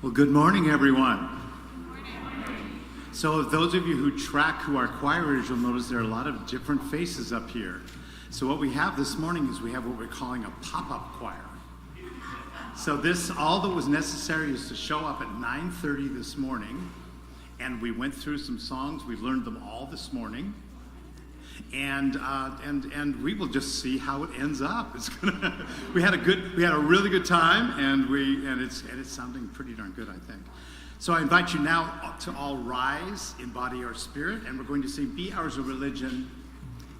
Well, good morning, everyone. So those of you who track who our choir is, you'll notice there are a lot of different faces up here. So what we have this morning is we have what we're calling a pop-up choir. So all that was necessary is to show up at 9:30 this morning, and we went through some songs. We learned them all this morning, and we will just see how it ends up. We had a really good time, and it's sounding pretty darn good, I think. So I invite you now to all rise in body or spirit, and we're going to sing "Be Ours a Religion"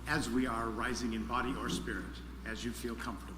as we are rising in body or spirit, as you feel comfortable.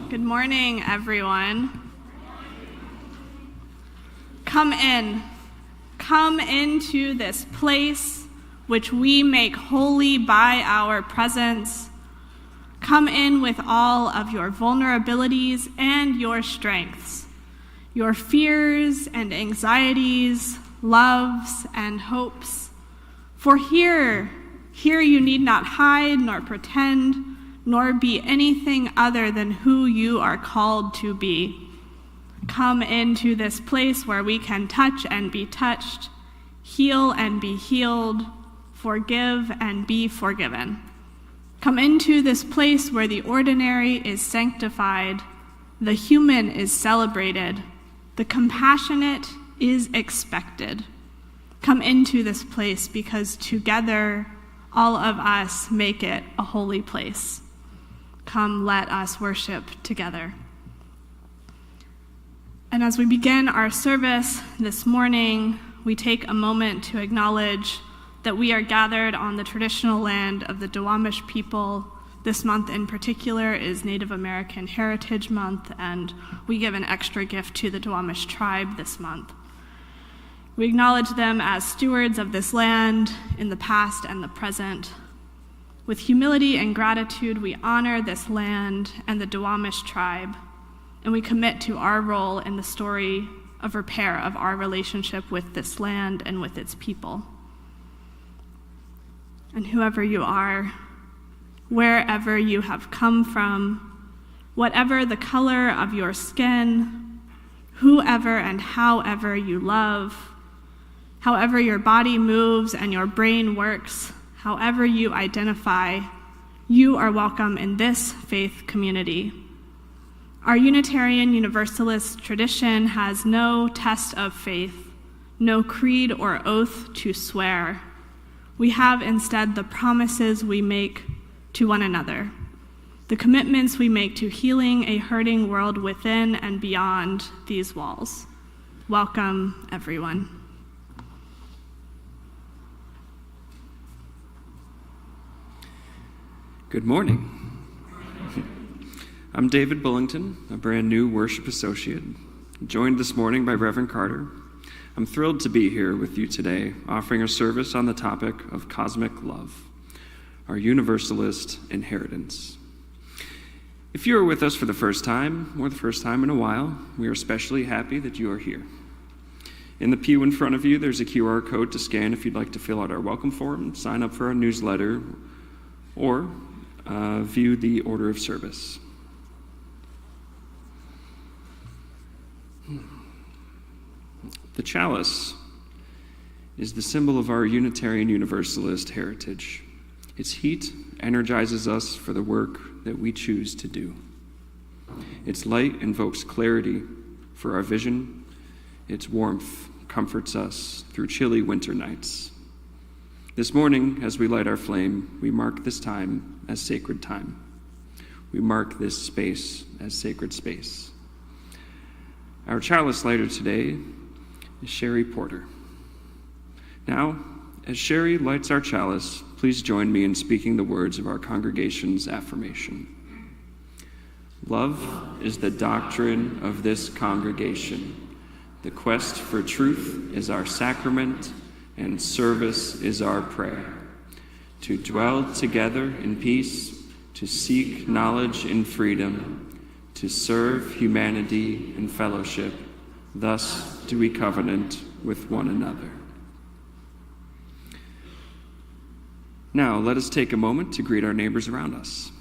Good morning, everyone. Come in. Come into this place which we make holy by our presence. Come in with all of your vulnerabilities and your strengths, your fears and anxieties, loves and hopes. For here you need not hide nor pretend, nor be anything other than who you are called to be. Come into this place where we can touch and be touched, heal and be healed, forgive and be forgiven. Come into this place where the ordinary is sanctified, the human is celebrated, the compassionate is expected. Come into this place because together all of us make it a holy place. Come, let us worship together. And as we begin our service this morning, we take a moment to acknowledge that we are gathered on the traditional land of the Duwamish people. This month in particular is Native American Heritage Month, and we give an extra gift to the Duwamish tribe this month. We acknowledge them as stewards of this land in the past and the present. With humility and gratitude, we honor this land and the Duwamish tribe, and we commit to our role in the story of repair of our relationship with this land and with its people. And whoever you are, wherever you have come from, whatever the color of your skin, whoever and however you love, however your body moves and your brain works, however you identify, you are welcome in this faith community. Our Unitarian Universalist tradition has no test of faith, no creed or oath to swear. We have instead the promises we make to one another, the commitments we make to healing a hurting world within and beyond these walls. Welcome, everyone. Good morning. I'm David Bullington, a brand new worship associate, joined this morning by Reverend Carter. I'm thrilled to be here with you today, offering a service on the topic of cosmic love, our Universalist inheritance. If you are with us for the first time, or the first time in a while, we are especially happy that you are here. In the pew in front of you, there's a QR code to scan if you'd like to fill out our welcome form, sign up for our newsletter, or view the order of service. The chalice is the symbol of our Unitarian Universalist heritage. Its heat energizes us for the work that we choose to do. Its light invokes clarity for our vision. Its warmth comforts us through chilly winter nights. This morning, as we light our flame, we mark this time as sacred time. We mark this space as sacred space. Our chalice lighter today is Sherry Porter. Now, as Sherry lights our chalice, please join me in speaking the words of our congregation's affirmation. Love is the doctrine of this congregation. The quest for truth is our sacrament, and service is our prayer. To dwell together in peace, to seek knowledge in freedom, to serve humanity in fellowship, thus do we covenant with one another. Now, let us take a moment to greet our neighbors around us.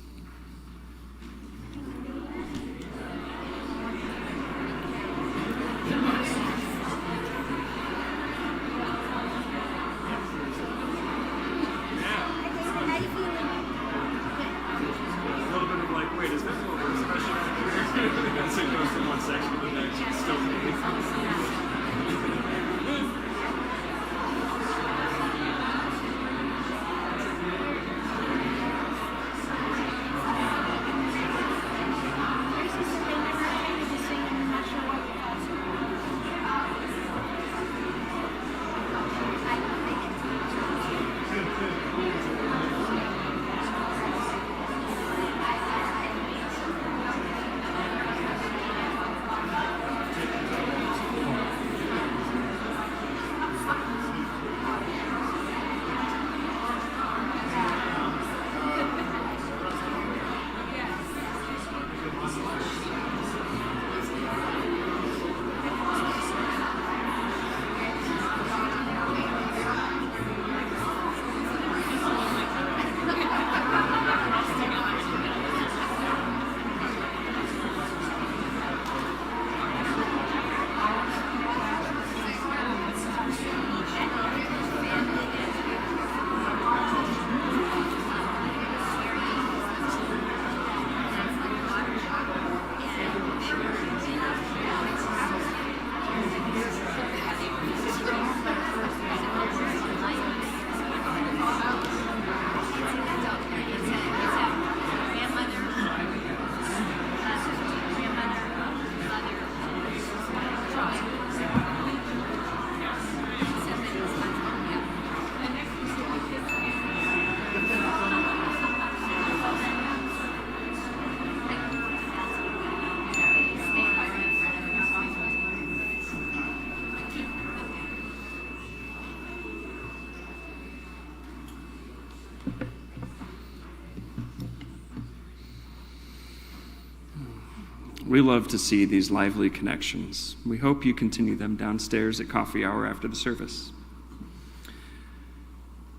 We love to see these lively connections. We hope you continue them downstairs at coffee hour after the service.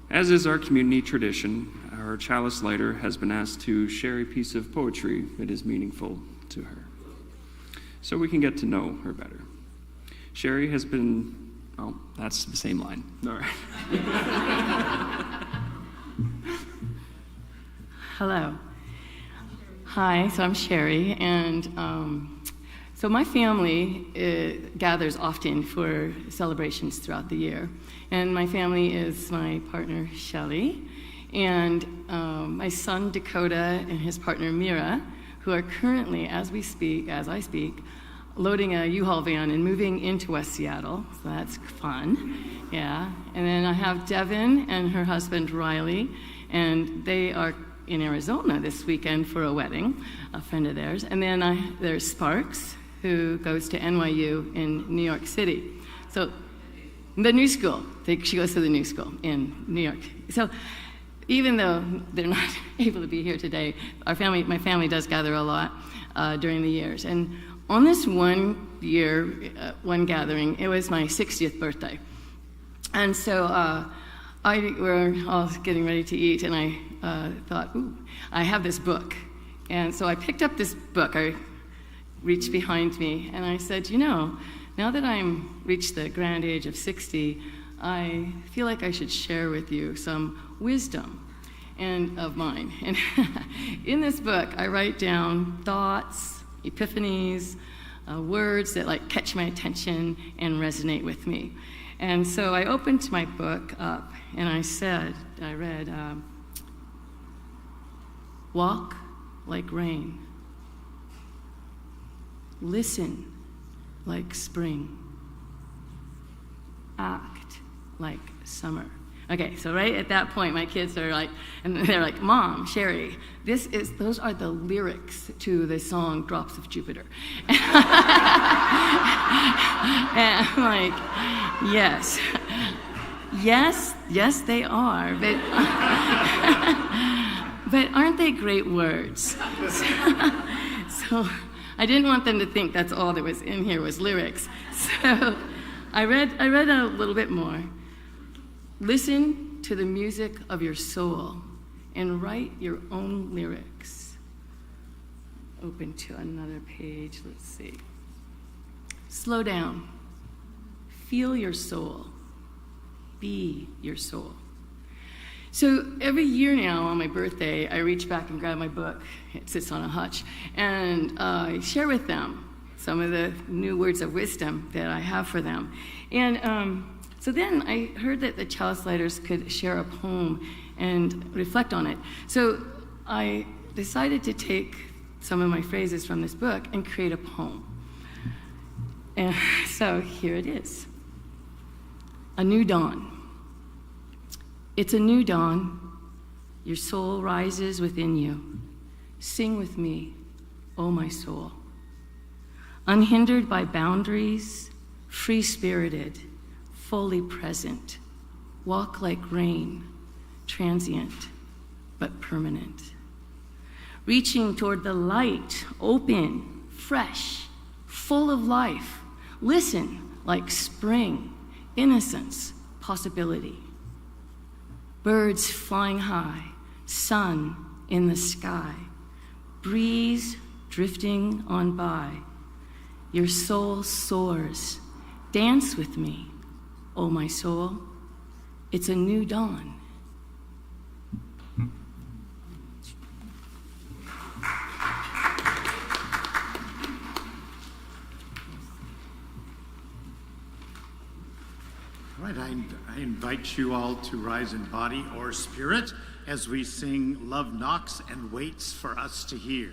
As is our community tradition, our chalice lighter has been asked to share a piece of poetry that is meaningful to her, so we can get to know her better. Sherry has been, oh, that's the same line. All right. Hello. Hi, so I'm Sherry, and so my family gathers often for celebrations throughout the year. And my family is my partner, Shelley, and my son, Dakota, and his partner, Mira, who are currently, as I speak, loading a U-Haul van and moving into West Seattle, so that's fun, yeah. And then I have Devin and her husband, Riley, and they are in Arizona this weekend for a wedding, a friend of theirs. And then there's Sparks, who goes to NYU in New York City. So the new school, she goes to the new school in New York. So even though they're not able to be here today, my family does gather a lot during the years. And on this one one gathering, it was my 60th birthday. And so we're all getting ready to eat, and I thought, ooh, I have this book. And so I picked up this book. I reached behind me, and I said, now that I'm reached the grand age of 60, I feel like I should share with you some wisdom and of mine. And in this book, I write down thoughts, epiphanies, words that like catch my attention and resonate with me. And so I opened my book up and I read, walk like rain, listen like spring, act like summer. Okay, so right at that point, my kids are like, and they're like, Mom, Sherry, those are the lyrics to the song Drops of Jupiter. And I'm like, yes, they are, but aren't they great words? So I didn't want them to think that's all that was in here was lyrics. So I read a little bit more. Listen to the music of your soul and write your own lyrics. Open to another page, let's see. Slow down. Feel your soul. Be your soul. So every year now on my birthday, I reach back and grab my book. It sits on a hutch. And I share with them some of the new words of wisdom that I have for them. And so then I heard that the chalice lighters could share a poem and reflect on it. So I decided to take some of my phrases from this book and create a poem. And so here it is. A new dawn. It's a new dawn. Your soul rises within you. Sing with me, oh my soul. Unhindered by boundaries, free-spirited, fully present. Walk like rain, transient but permanent. Reaching toward the light, open, fresh, full of life. Listen like spring, innocence, possibility. Birds flying high, sun in the sky, breeze drifting on by. Your soul soars. Dance with me, oh my soul. It's a new dawn. All right, I invite you all to rise in body or spirit as we sing Love Knocks and Waits for Us to Hear.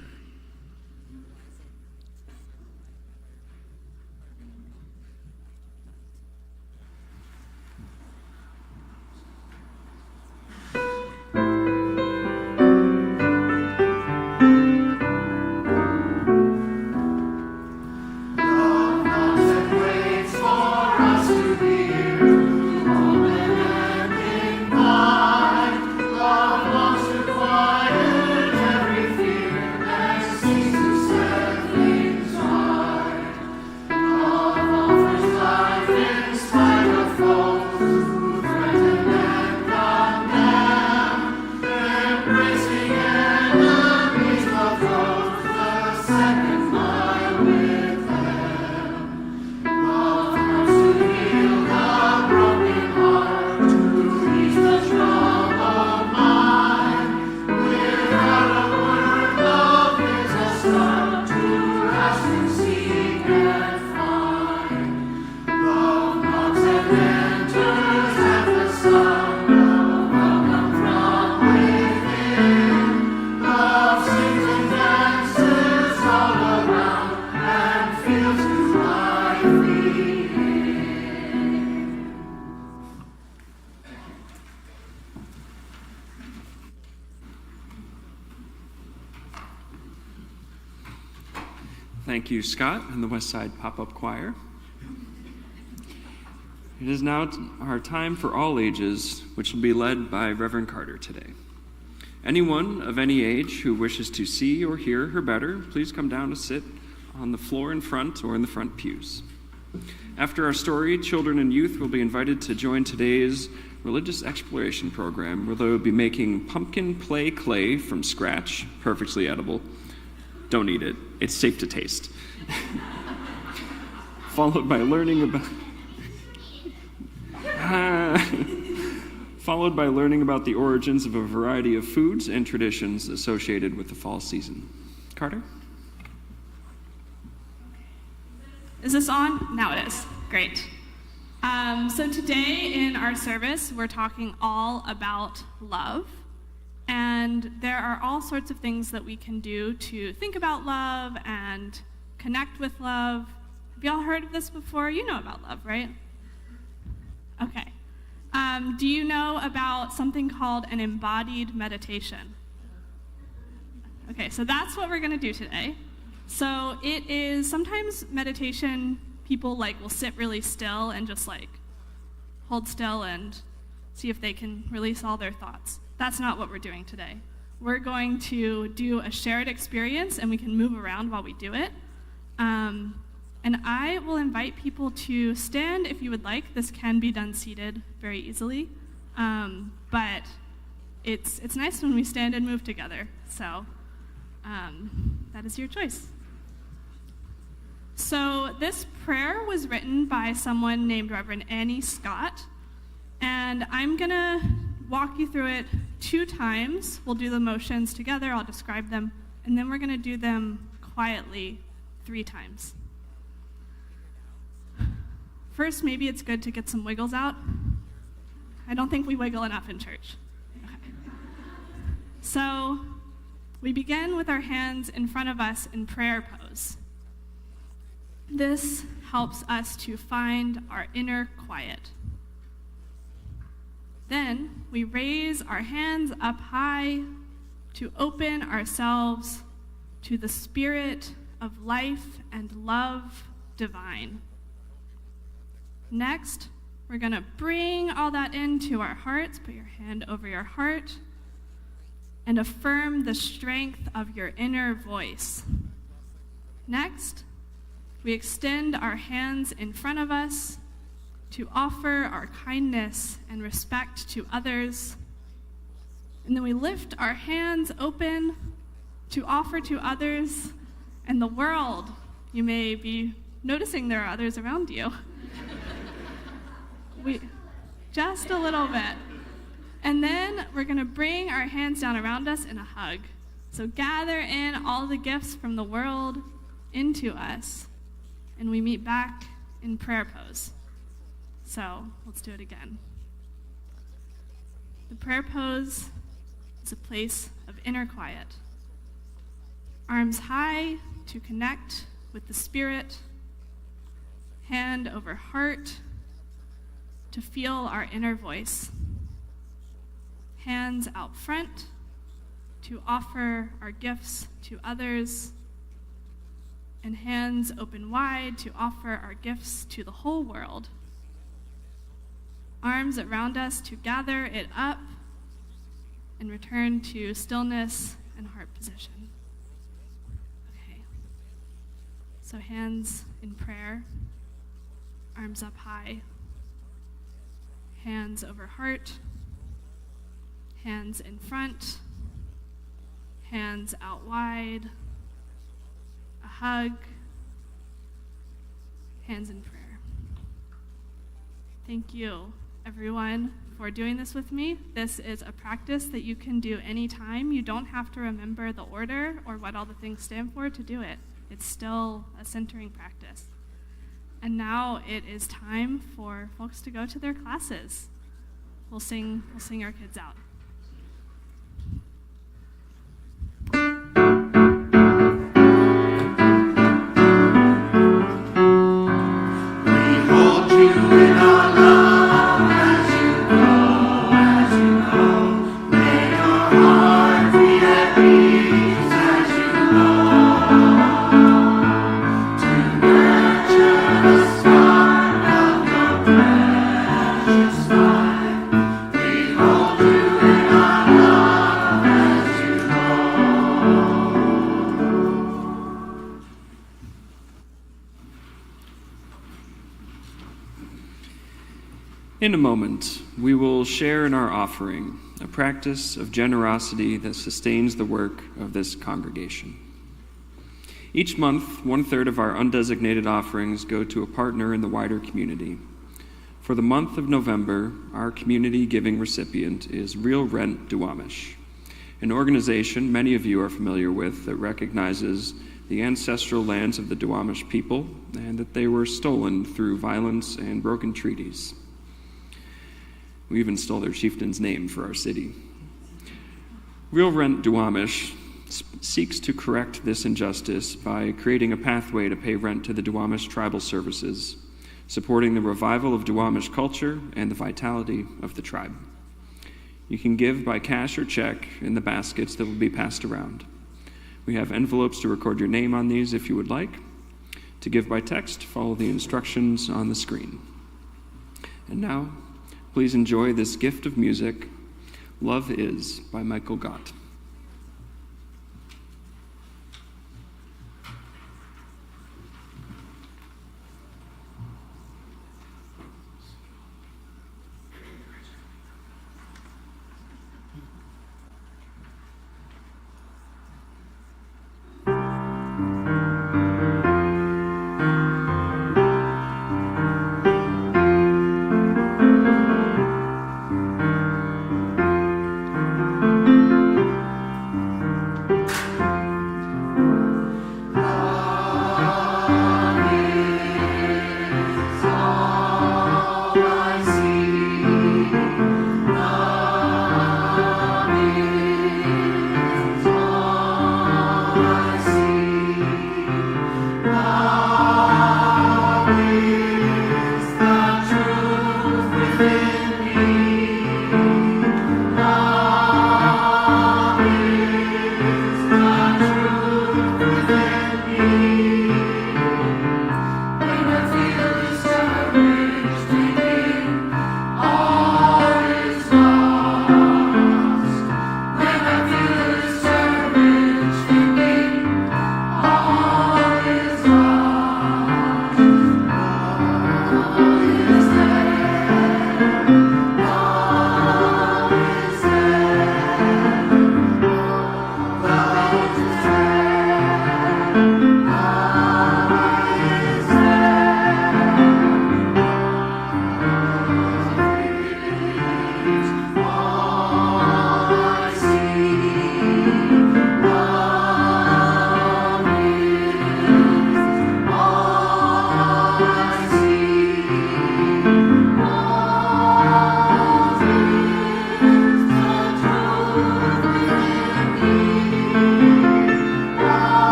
Thank you, Scott, and the West Side Pop-Up Choir. It is now our time for all ages, which will be led by Reverend Carter today. Anyone of any age who wishes to see or hear her better, please come down to sit on the floor in front or in the front pews. After our story, children and youth will be invited to join today's religious exploration program, where they will be making pumpkin play clay from scratch, perfectly edible. Don't eat it. It's safe to taste. Followed by learning about... followed by learning about the origins of a variety of foods and traditions associated with the fall season. Carter? Is this on? Now it is. Great. So today in our service, we're talking all about love. And there are all sorts of things that we can do to think about love and connect with love. Have y'all heard of this before? You know about love, right? Okay. Do you know about something called an embodied meditation? Okay, so that's what we're going to do today. So it is, sometimes meditation, people will sit really still and just hold still and see if they can release all their thoughts. That's not what we're doing today. We're going to do a shared experience, and we can move around while we do it. And I will invite people to stand if you would like. This can be done seated very easily. But it's nice when we stand and move together. So that is your choice. So this prayer was written by someone named Reverend Annie Scott. And I'm going to walk you through it 2 times. We'll do the motions together. I'll describe them. And then we're going to do them quietly 3 times. First, maybe it's good to get some wiggles out. I don't think we wiggle enough in church. Okay. So we begin with our hands in front of us in prayer pose. This helps us to find our inner quiet. Then we raise our hands up high to open ourselves to the spirit of life and love divine. Next, we're going to bring all that into our hearts. Put your hand over your heart and affirm the strength of your inner voice. Next, we extend our hands in front of us to offer our kindness and respect to others. And then we lift our hands open to offer to others and the world. You may be noticing there are others around you. Just a little bit. And then we're going to bring our hands down around us in a hug. So gather in all the gifts from the world into us, and we meet back in prayer pose. So let's do it again. The prayer pose is a place of inner quiet. Arms high to connect with the spirit, hand over heart to feel our inner voice. Hands out front to offer our gifts to others, and hands open wide to offer our gifts to the whole world. Arms around us to gather it up and return to stillness and heart position. Okay. So hands in prayer, arms up high, hands over heart, hands in front, hands out wide, a hug, hands in prayer. Thank you, everyone, for doing this with me. This is a practice that you can do anytime. You don't have to remember the order or what all the things stand for to do it. It's still a centering practice. And now it is time for folks to go to their classes. We'll sing our kids out. In a moment, we will share in our offering, a practice of generosity that sustains the work of this congregation. Each month, 1/3 of our undesignated offerings go to a partner in the wider community. For the month of November, our community giving recipient is Real Rent Duwamish, an organization many of you are familiar with that recognizes the ancestral lands of the Duwamish people and that they were stolen through violence and broken treaties. We even stole their chieftain's name for our city. Real Rent Duwamish seeks to correct this injustice by creating a pathway to pay rent to the Duwamish tribal services, supporting the revival of Duwamish culture and the vitality of the tribe. You can give by cash or check in the baskets that will be passed around. We have envelopes to record your name on these if you would like. To give by text, follow the instructions on the screen. And now, please enjoy this gift of music, Love Is by Michael Gott.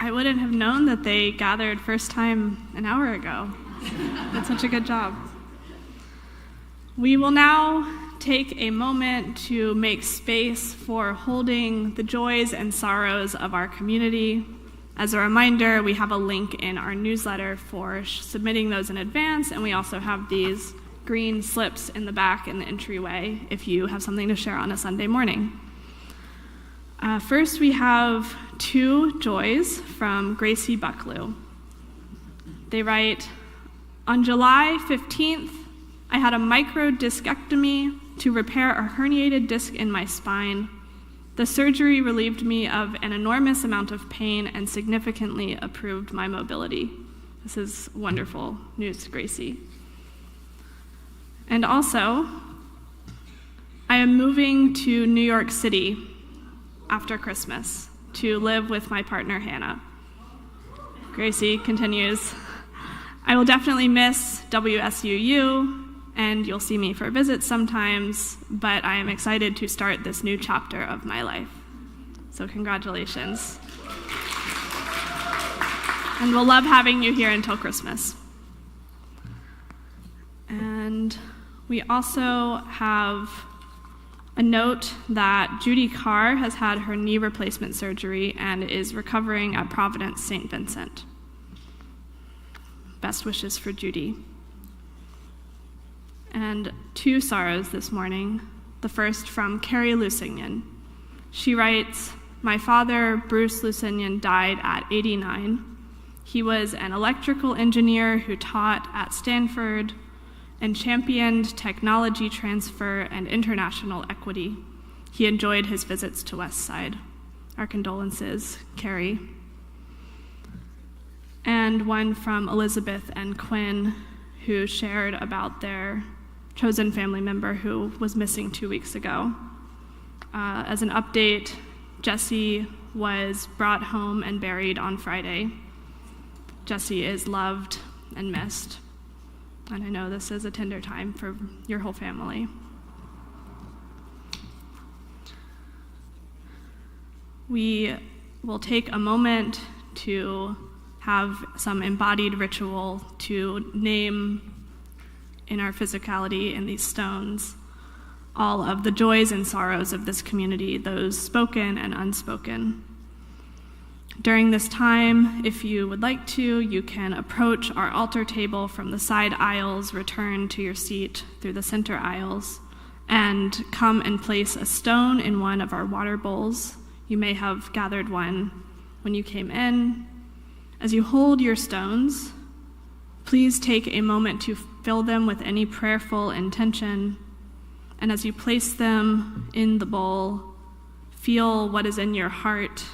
I wouldn't have known that they gathered first time an hour ago. Did such a good job. We will now take a moment to make space for holding the joys and sorrows of our community. As a reminder, we have a link in our newsletter for submitting those in advance, and we also have these green slips in the back in the entryway if you have something to share on a Sunday morning. First, we have 2 joys from Gracie Bucklew. They write, "On July 15th, I had a microdiscectomy to repair a herniated disc in my spine. The surgery relieved me of an enormous amount of pain and significantly improved my mobility." This is wonderful news, Gracie. And also, I am moving to New York City after Christmas to live with my partner, Hannah. Gracie continues, "I will definitely miss WSUU, and you'll see me for visits sometimes, but I am excited to start this new chapter of my life." So congratulations. And we'll love having you here until Christmas. And we also have a note that Judy Carr has had her knee replacement surgery and is recovering at Providence St. Vincent. Best wishes for Judy. And 2 sorrows this morning. The first from Carrie Lusignan. She writes, "My father, Bruce Lusignan, died at 89. He was an electrical engineer who taught at Stanford and championed technology transfer and international equity. He enjoyed his visits to Westside. Our condolences, Carrie." And one from Elizabeth and Quinn, who shared about their chosen family member who was missing 2 weeks ago. As an update, Jesse was brought home and buried on Friday. Jesse is loved and missed, and I know this is a tender time for your whole family. We will take a moment to have some embodied ritual to name in our physicality in these stones all of the joys and sorrows of this community, those spoken and unspoken. During this time, if you would like to, you can approach our altar table from the side aisles, return to your seat through the center aisles, and come and place a stone in one of our water bowls. You may have gathered one when you came in. As you hold your stones, please take a moment to fill them with any prayerful intention, and as you place them in the bowl, feel what is in your heart,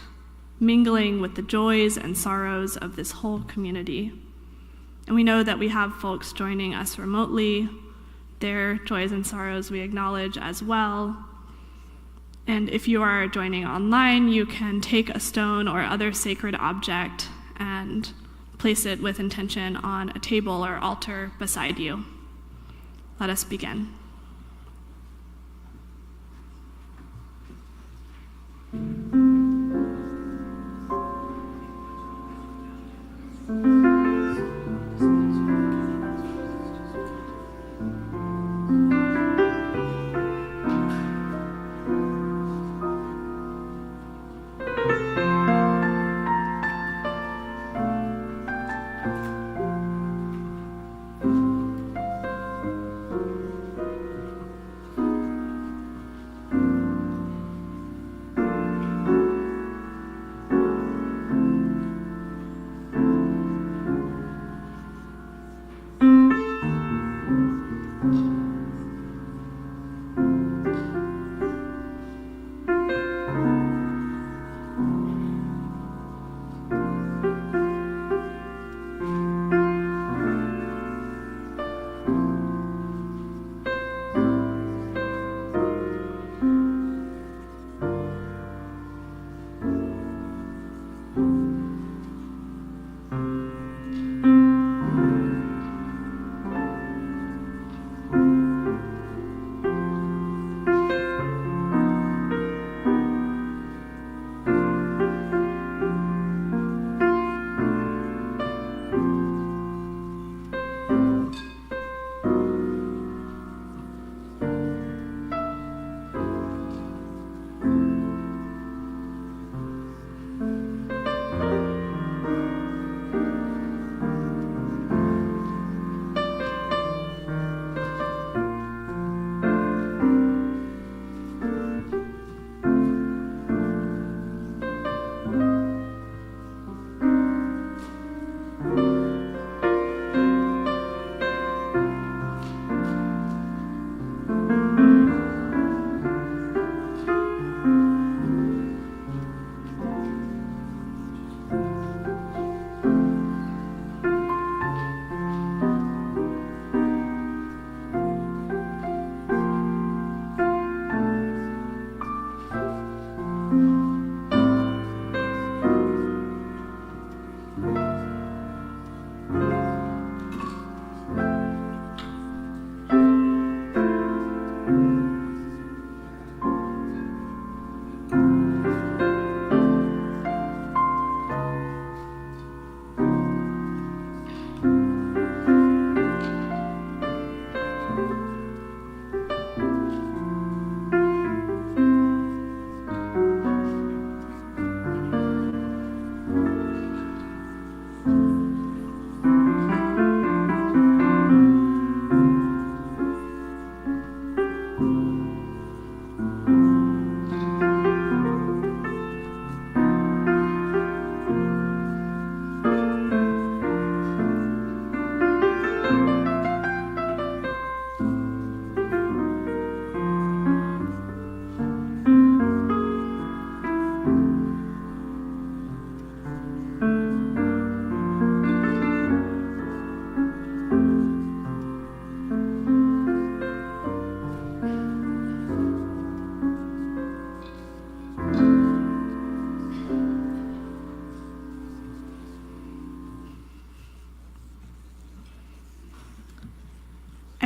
mingling with the joys and sorrows of this whole community. And we know that we have folks joining us remotely. Their joys and sorrows we acknowledge as well. And if you are joining online, you can take a stone or other sacred object and place it with intention on a table or altar beside you. Let us begin.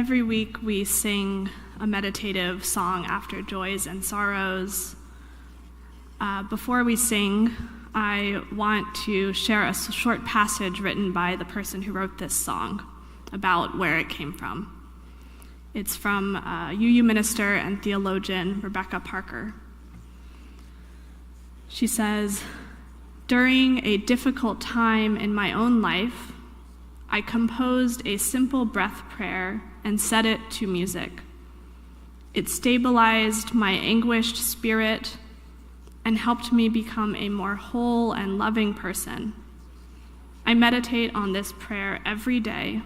Every week we sing a meditative song after joys and sorrows. Before we sing, I want to share a short passage written by the person who wrote this song about where it came from. It's from UU minister and theologian Rebecca Parker. She says, "During a difficult time in my own life, I composed a simple breath prayer and set it to music. It stabilized my anguished spirit and helped me become a more whole and loving person. I meditate on this prayer every day,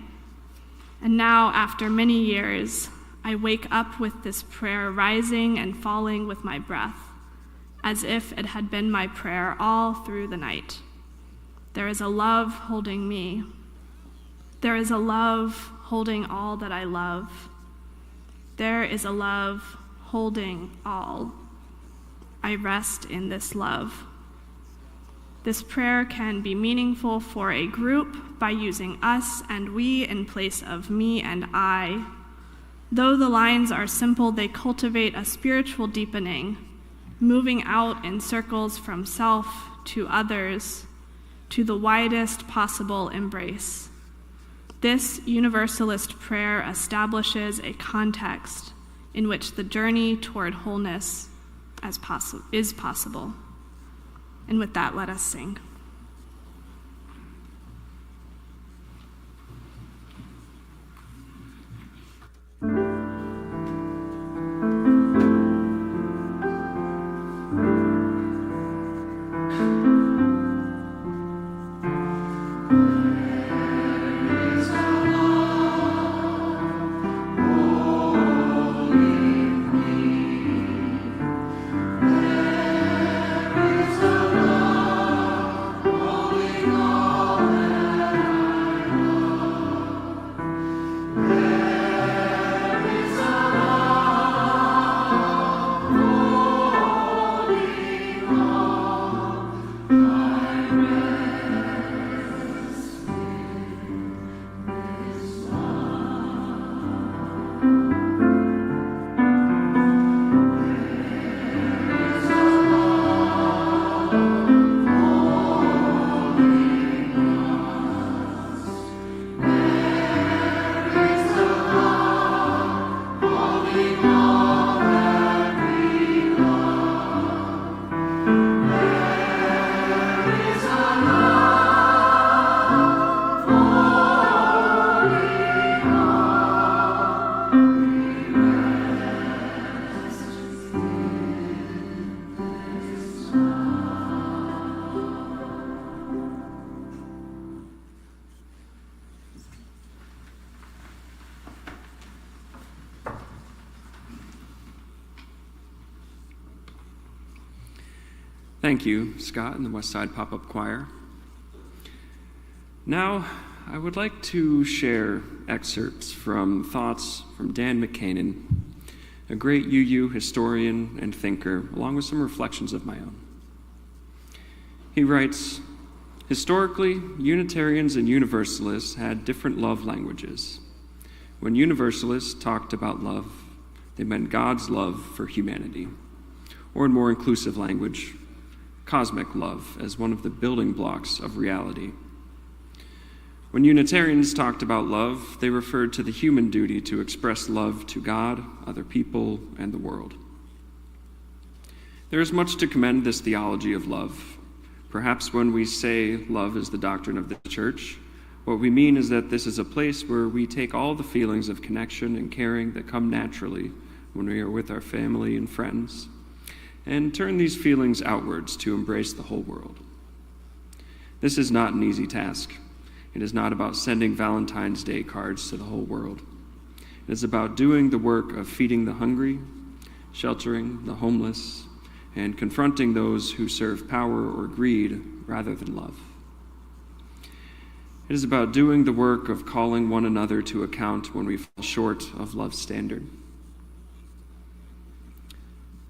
and now, after many years, I wake up with this prayer rising and falling with my breath, as if it had been my prayer all through the night. There is a love holding me. There is a love holding all that I love. There is a love holding all. I rest in this love." This prayer can be meaningful for a group by using us and we in place of me and I. Though the lines are simple, they cultivate a spiritual deepening, moving out in circles from self to others, to the widest possible embrace. This Universalist prayer establishes a context in which the journey toward wholeness is possible. And with that, let us sing. Thank you, Scott and the Westside Pop-Up Choir. Now, I would like to share excerpts from thoughts from Dan McCanin, a great UU historian and thinker, along with some reflections of my own. He writes, "Historically, Unitarians and Universalists had different love languages. When Universalists talked about love, they meant God's love for humanity, or in more inclusive language, cosmic love as one of the building blocks of reality. When Unitarians talked about love, they referred to the human duty to express love to God, other people, and the world. There is much to commend this theology of love. Perhaps when we say love is the doctrine of the church, what we mean is that this is a place where we take all the feelings of connection and caring that come naturally when we are with our family and friends, and turn these feelings outwards to embrace the whole world. This is not an easy task. It is not about sending Valentine's Day cards to the whole world. It is about doing the work of feeding the hungry, sheltering the homeless, and confronting those who serve power or greed rather than love. It is about doing the work of calling one another to account when we fall short of love's standard.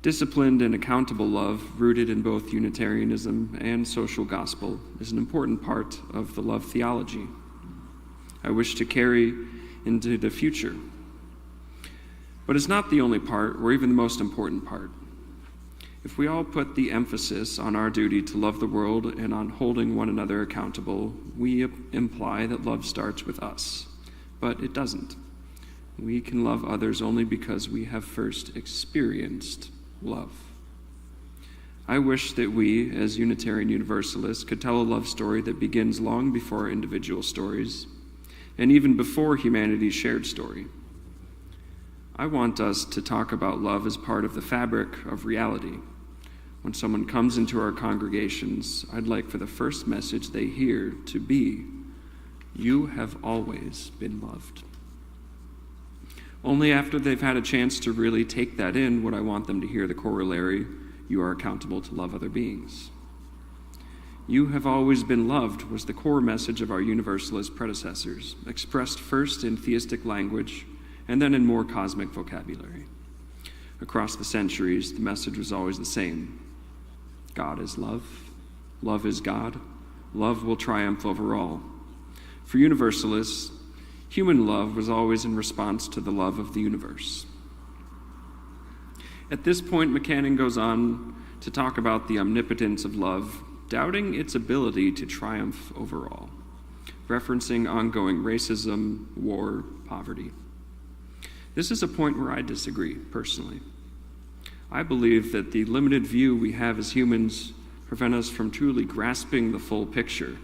Disciplined and accountable love, rooted in both Unitarianism and social gospel, is an important part of the love theology I wish to carry into the future But it's not the only part, or even the most important part. If we all put the emphasis on our duty to love the world and on holding one another accountable, we imply that love starts with us. But it doesn't. We can love others only because we have first experienced love. I wish that we, as Unitarian Universalists, could tell a love story that begins long before individual stories, and even before humanity's shared story. I want us to talk about love as part of the fabric of reality. When someone comes into our congregations, I'd like for the first message they hear to be, "You have always been loved." Only after they've had a chance to really take that in would I want them to hear the corollary, "You are accountable to love other beings." "You have always been loved" was the core message of our Universalist predecessors, expressed first in theistic language and then in more cosmic vocabulary. Across the centuries, the message was always the same. God is love. Love is God. Love will triumph over all. For Universalists, human love was always in response to the love of the universe. At this point, McCannon goes on to talk about the omnipotence of love, doubting its ability to triumph over all, referencing ongoing racism, war, poverty. This is a point where I disagree, personally. I believe that the limited view we have as humans prevent us from truly grasping the full picture.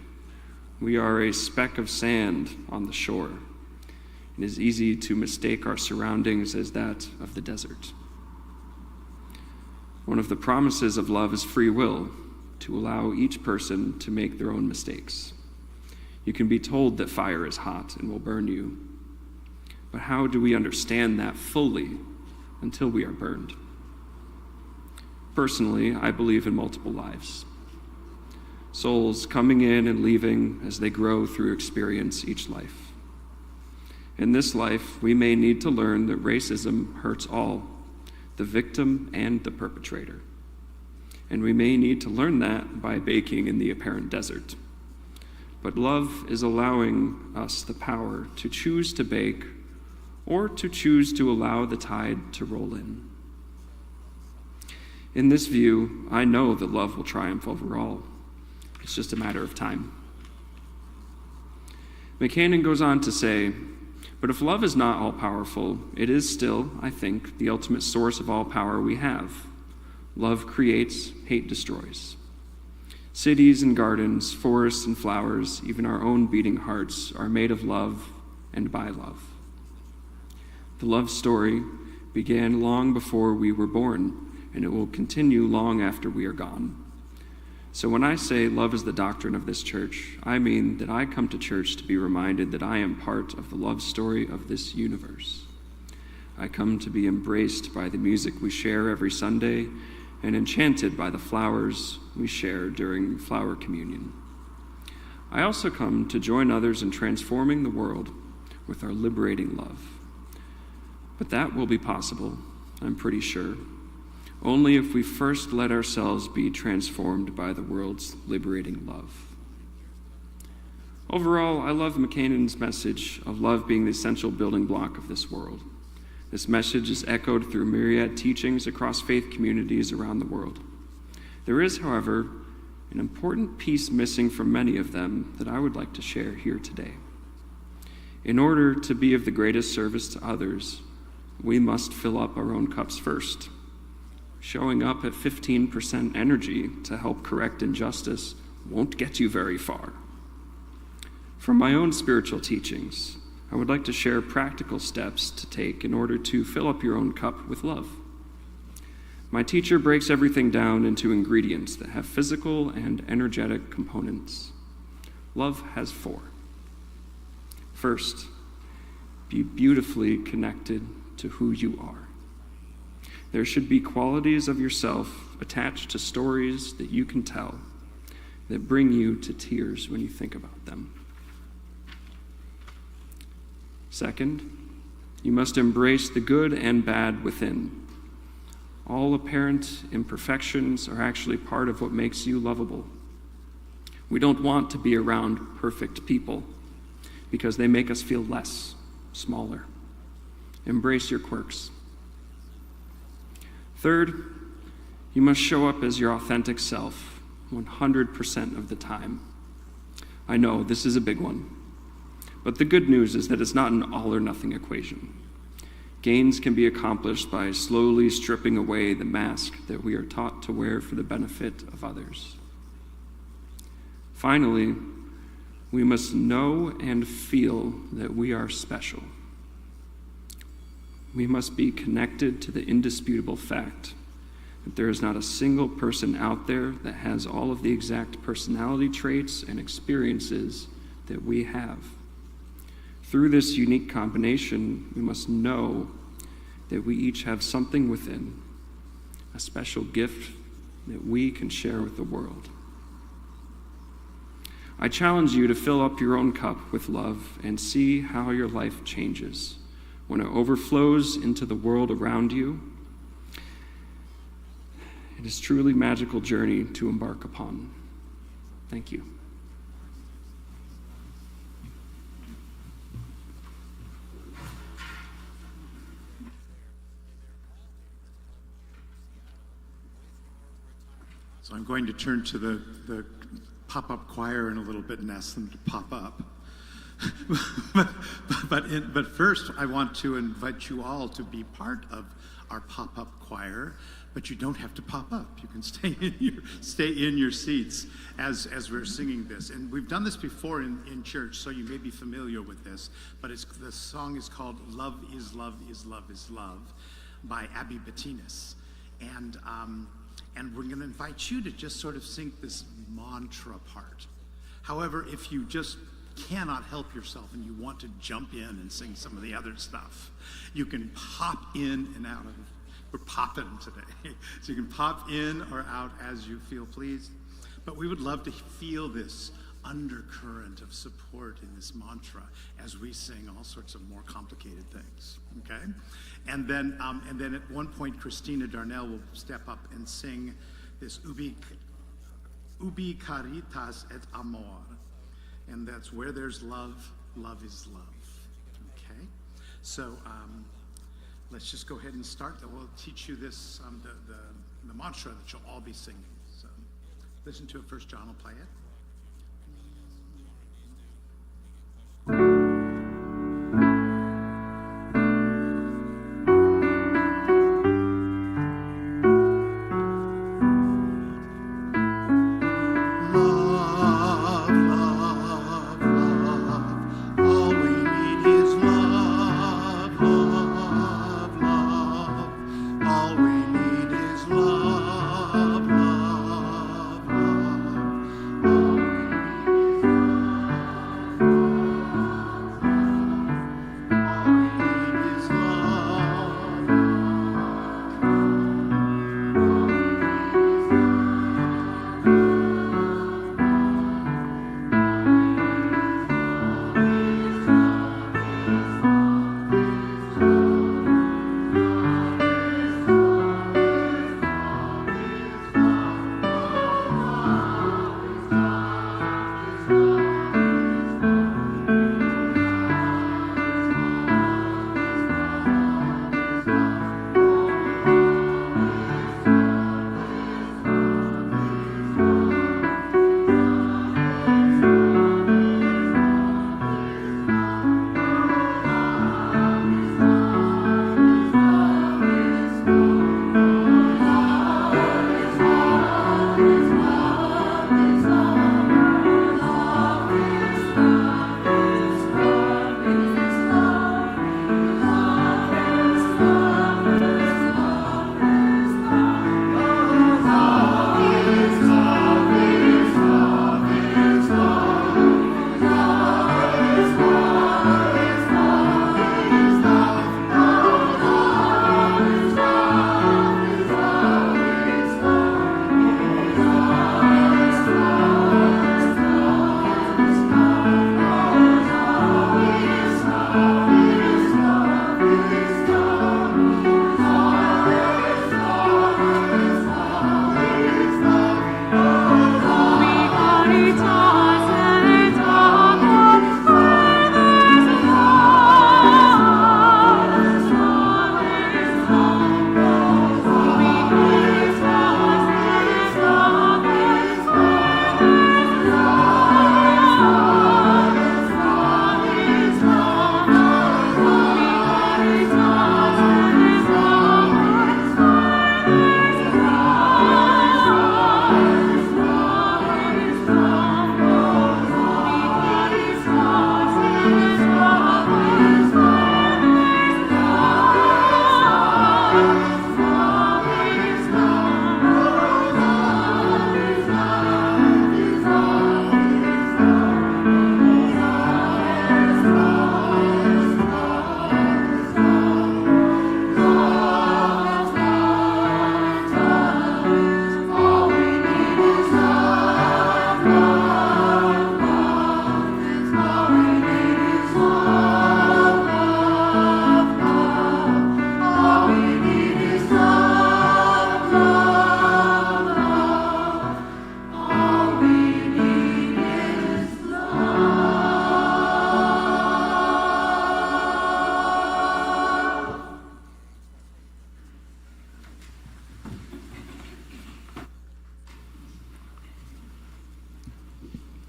We are a speck of sand on the shore. It is easy to mistake our surroundings as that of the desert. One of the promises of love is free will, to allow each person to make their own mistakes. You can be told that fire is hot and will burn you. But how do we understand that fully until we are burned? Personally, I believe in multiple lives. Souls coming in and leaving as they grow through experience each life. In this life, we may need to learn that racism hurts all, the victim and the perpetrator. And we may need to learn that by baking in the apparent desert. But love is allowing us the power to choose to bake or to choose to allow the tide to roll in. In this view, I know that love will triumph over all. It's just a matter of time. McCannon goes on to say, but if love is not all-powerful, it is still, I think, the ultimate source of all power we have. Love creates, hate destroys. Cities and gardens, forests and flowers, even our own beating hearts are made of love and by love. The love story began long before we were born, and it will continue long after we are gone. So when I say love is the doctrine of this church, I mean that I come to church to be reminded that I am part of the love story of this universe. I come to be embraced by the music we share every Sunday and enchanted by the flowers we share during flower communion. I also come to join others in transforming the world with our liberating love. But that will be possible, I'm pretty sure, only if we first let ourselves be transformed by the world's liberating love. Overall, I love McCannon's message of love being the essential building block of this world. This message is echoed through myriad teachings across faith communities around the world. There is, however, an important piece missing from many of them that I would like to share here today. In order to be of the greatest service to others, we must fill up our own cups first. Showing up at 15% energy to help correct injustice won't get you very far. From my own spiritual teachings, I would like to share practical steps to take in order to fill up your own cup with love. My teacher breaks everything down into ingredients that have physical and energetic components. Love has 4. First, be beautifully connected to who you are. There should be qualities of yourself attached to stories that you can tell that bring you to tears when you think about them. Second, you must embrace the good and bad within. All apparent imperfections are actually part of what makes you lovable. We don't want to be around perfect people because they make us feel less, smaller. Embrace your quirks. Third, you must show up as your authentic self 100% of the time. I know this is a big one, but the good news is that it's not an all or nothing equation. Gains can be accomplished by slowly stripping away the mask that we are taught to wear for the benefit of others. Finally, we must know and feel that we are special. We must be connected to the indisputable fact that there is not a single person out there that has all of the exact personality traits and experiences that we have. Through this unique combination, we must know that we each have something within, a special gift that we can share with the world. I challenge you to fill up your own cup with love and see how your life changes when it overflows into the world around you. It is truly a magical journey to embark upon. Thank you. So I'm going to turn to the pop-up choir in a little bit and ask them to pop up. but first, I want to invite you all to be part of our pop-up choir, but you don't have to pop up. You can stay in your seats as we're singing this. And we've done this before in church, so you may be familiar with this, but the song is called Love is Love is Love is Love by Abby Bettinas. And we're going to invite you to just sort of sing this mantra part. However, if you just cannot help yourself and you want to jump in and sing some of the other stuff, you can pop in and out of it. We're popping today. So you can pop in or out as you feel pleased. But we would love to feel this undercurrent of support in this mantra as we sing all sorts of more complicated things, okay? And then at one point, Christina Darnell will step up and sing this Ubi caritas et amor. And that's where there's love, love is love, okay? So let's just go ahead and start. We'll teach you this, the mantra that you'll all be singing. So listen to it first. John will play it. All we need is love, love, love.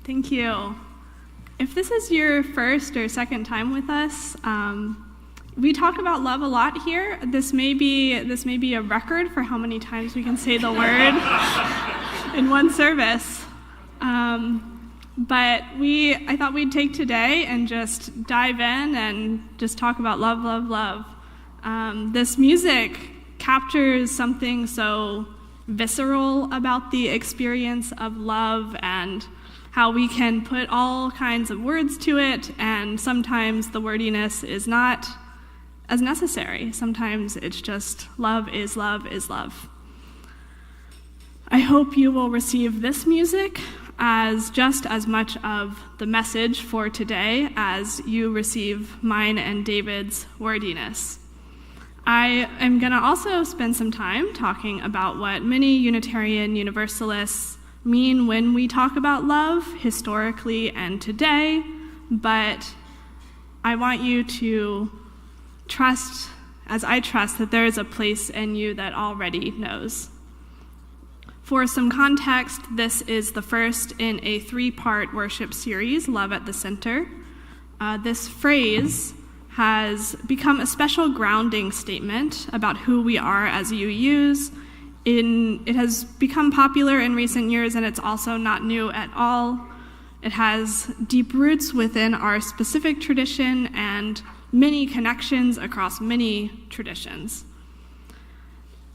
Thank you. If this is your first or second time with us, we talk about love a lot here. This may be a record for how many times we can say the word in one service. But I thought we'd take today and just dive in and just talk about love, love, love. This music captures something so visceral about the experience of love and how we can put all kinds of words to it, and sometimes the wordiness is not as necessary. Sometimes it's just love is love is love. I hope you will receive this music as just as much of the message for today as you receive mine and David's wordiness. I am going to also spend some time talking about what many Unitarian Universalists mean when we talk about love, historically and today, but I want you to trust, as I trust, that there is a place in you that already knows. For some context, this is the first in a 3-part worship series, Love at the Center. This phrase has become a special grounding statement about who we are as UUs. It has become popular in recent years, and it's also not new at all. It has deep roots within our specific tradition and many connections across many traditions.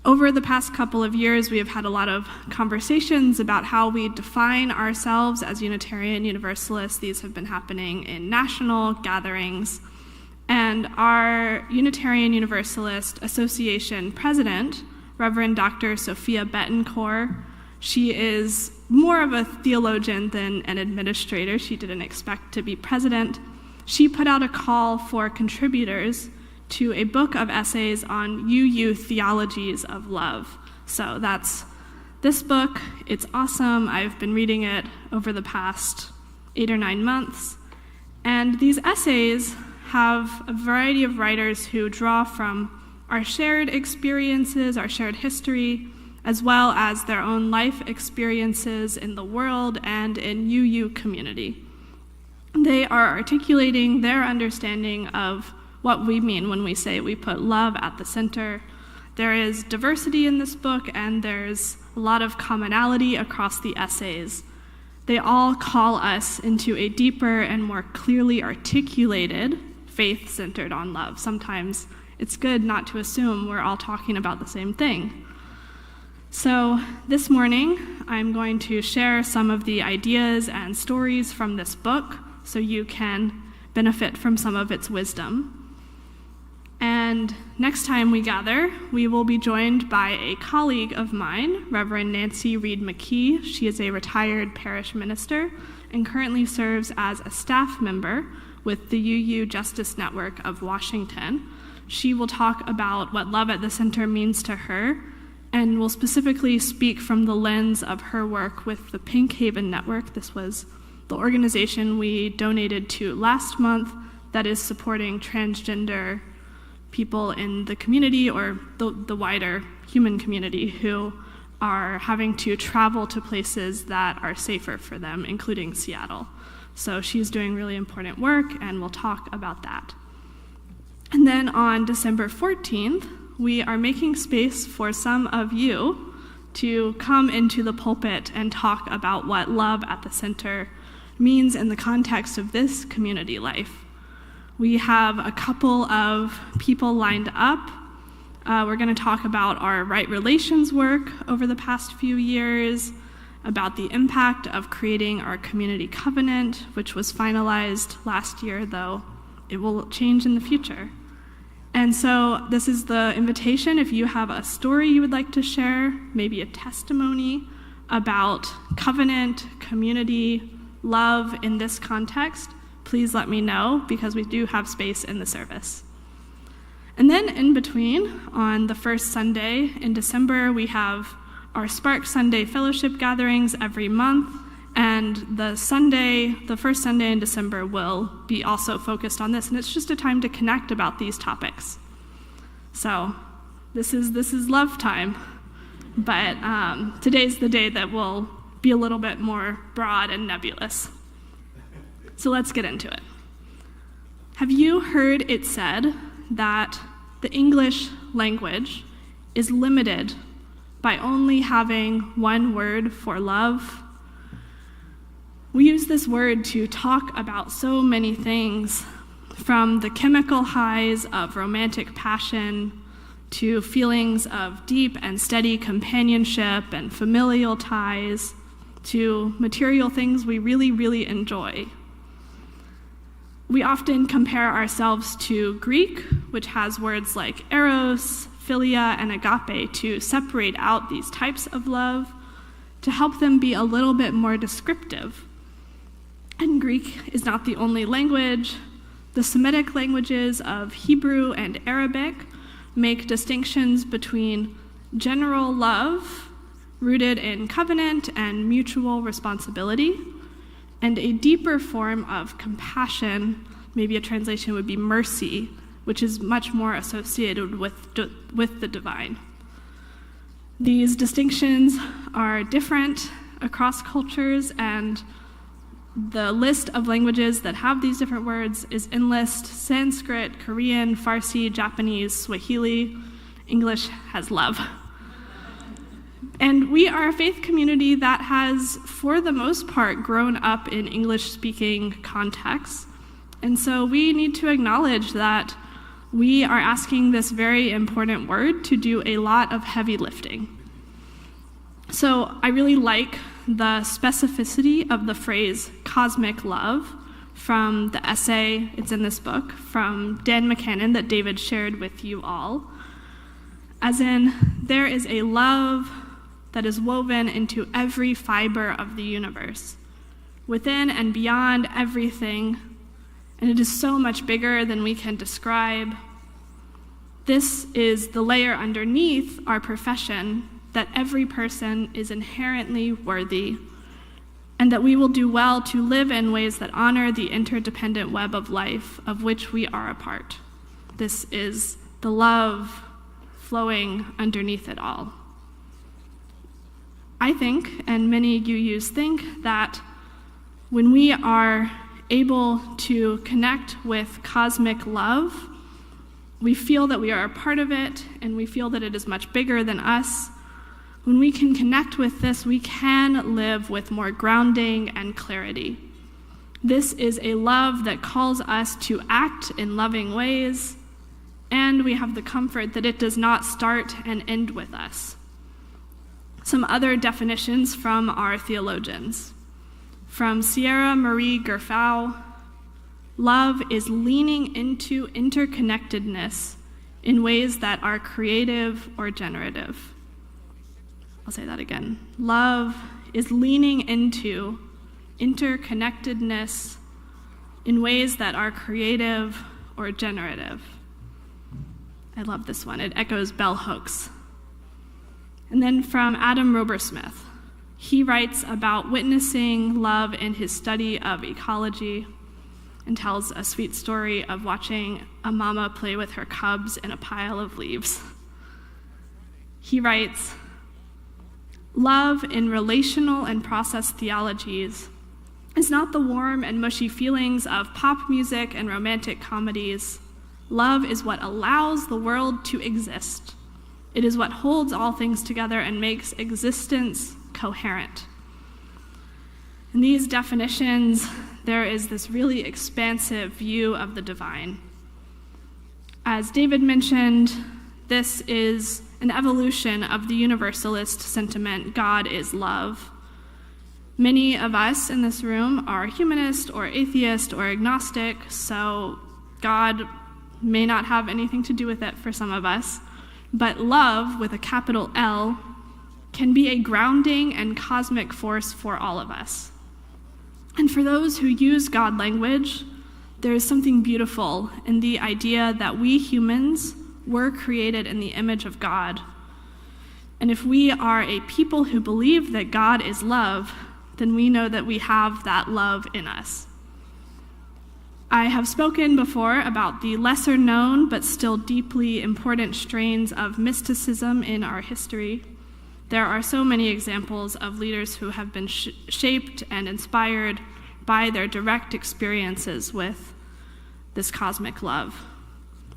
Over the past couple of years, we have had a lot of conversations about how we define ourselves as Unitarian Universalists. These have been happening in national gatherings. And our Unitarian Universalist Association president, Reverend Dr. Sophia Betancourt, she is more of a theologian than an administrator. She didn't expect to be president. She put out a call for contributors to a book of essays on UU theologies of love. So that's this book. It's awesome. I've been reading it over the past 8 or 9 months. And these essays have a variety of writers who draw from our shared experiences, our shared history, as well as their own life experiences in the world and in UU community. They are articulating their understanding of what we mean when we say we put love at the center. There is diversity in this book, and there's a lot of commonality across the essays. They all call us into a deeper and more clearly articulated faith centered on love. Sometimes it's good not to assume we're all talking about the same thing. So this morning, I'm going to share some of the ideas and stories from this book so you can benefit from some of its wisdom. And next time we gather, we will be joined by a colleague of mine, Reverend Nancy Reed McKee. She is a retired parish minister and currently serves as a staff member with the UU Justice Network of Washington. She will talk about what love at the center means to her, and will specifically speak from the lens of her work with the Pink Haven Network. This was the organization we donated to last month that is supporting transgender people in the community, or the wider human community, who are having to travel to places that are safer for them, including Seattle. So she's doing really important work, and we'll talk about that. And then on December 14th, we are making space for some of you to come into the pulpit and talk about what love at the center means in the context of this community life. We have a couple of people lined up. We're going to talk about our right relations work over the past few years, about the impact of creating our community covenant, which was finalized last year, though it will change in the future. And so this is the invitation. If you have a story you would like to share, maybe a testimony about covenant, community, love in this context, please let me know, because we do have space in the service. And then in between, on the first Sunday in December, we have our Spark Sunday fellowship gatherings every month, and the first Sunday in December will be also focused on this, and it's just a time to connect about these topics. So this is love time, but today's the day that will be a little bit more broad and nebulous. So let's get into it. Have you heard it said that the English language is limited by only having one word for love? We use this word to talk about so many things, from the chemical highs of romantic passion to feelings of deep and steady companionship and familial ties to material things we really, really enjoy. We often compare ourselves to Greek, which has words like eros, philia, and agape to separate out these types of love, to help them be a little bit more descriptive. And Greek is not the only language. The Semitic languages of Hebrew and Arabic make distinctions between general love, rooted in covenant and mutual responsibility, and a deeper form of compassion, maybe a translation would be mercy, which is much more associated with the divine. These distinctions are different across cultures, and the list of languages that have these different words is endless. Sanskrit, Korean, Farsi, Japanese, Swahili. English has love. And we are a faith community that has, for the most part, grown up in English-speaking contexts. And so we need to acknowledge that we are asking this very important word to do a lot of heavy lifting. So I really like the specificity of the phrase cosmic love from the essay, it's in this book, from Dan McCannon that David shared with you all. As in, there is a love that is woven into every fiber of the universe, within and beyond everything, and it is so much bigger than we can describe. This is the layer underneath our profession that every person is inherently worthy, and that we will do well to live in ways that honor the interdependent web of life of which we are a part. This is the love flowing underneath it all. I think, and many UUs think, that when we are able to connect with cosmic love, we feel that we are a part of it, and we feel that it is much bigger than us. When we can connect with this, we can live with more grounding and clarity. This is a love that calls us to act in loving ways, and we have the comfort that it does not start and end with us. Some other definitions from our theologians. From Sierra Marie Gerfau, love is leaning into interconnectedness in ways that are creative or generative. I'll say that again. Love is leaning into interconnectedness in ways that are creative or generative. I love this one. It echoes bell hooks. And then from Adam Robersmith, he writes about witnessing love in his study of ecology and tells a sweet story of watching a mama play with her cubs in a pile of leaves. He writes, "Love in relational and process theologies is not the warm and mushy feelings of pop music and romantic comedies. Love is what allows the world to exist. It is what holds all things together and makes existence coherent." In these definitions, there is this really expansive view of the divine. As David mentioned, this is an evolution of the Universalist sentiment, God is love. Many of us in this room are humanist or atheist or agnostic, so God may not have anything to do with it for some of us. But love, with a capital L, can be a grounding and cosmic force for all of us. And for those who use God language, there is something beautiful in the idea that we humans were created in the image of God. And if we are a people who believe that God is love, then we know that we have that love in us. I have spoken before about the lesser known but still deeply important strains of mysticism in our history. There are so many examples of leaders who have been shaped and inspired by their direct experiences with this cosmic love.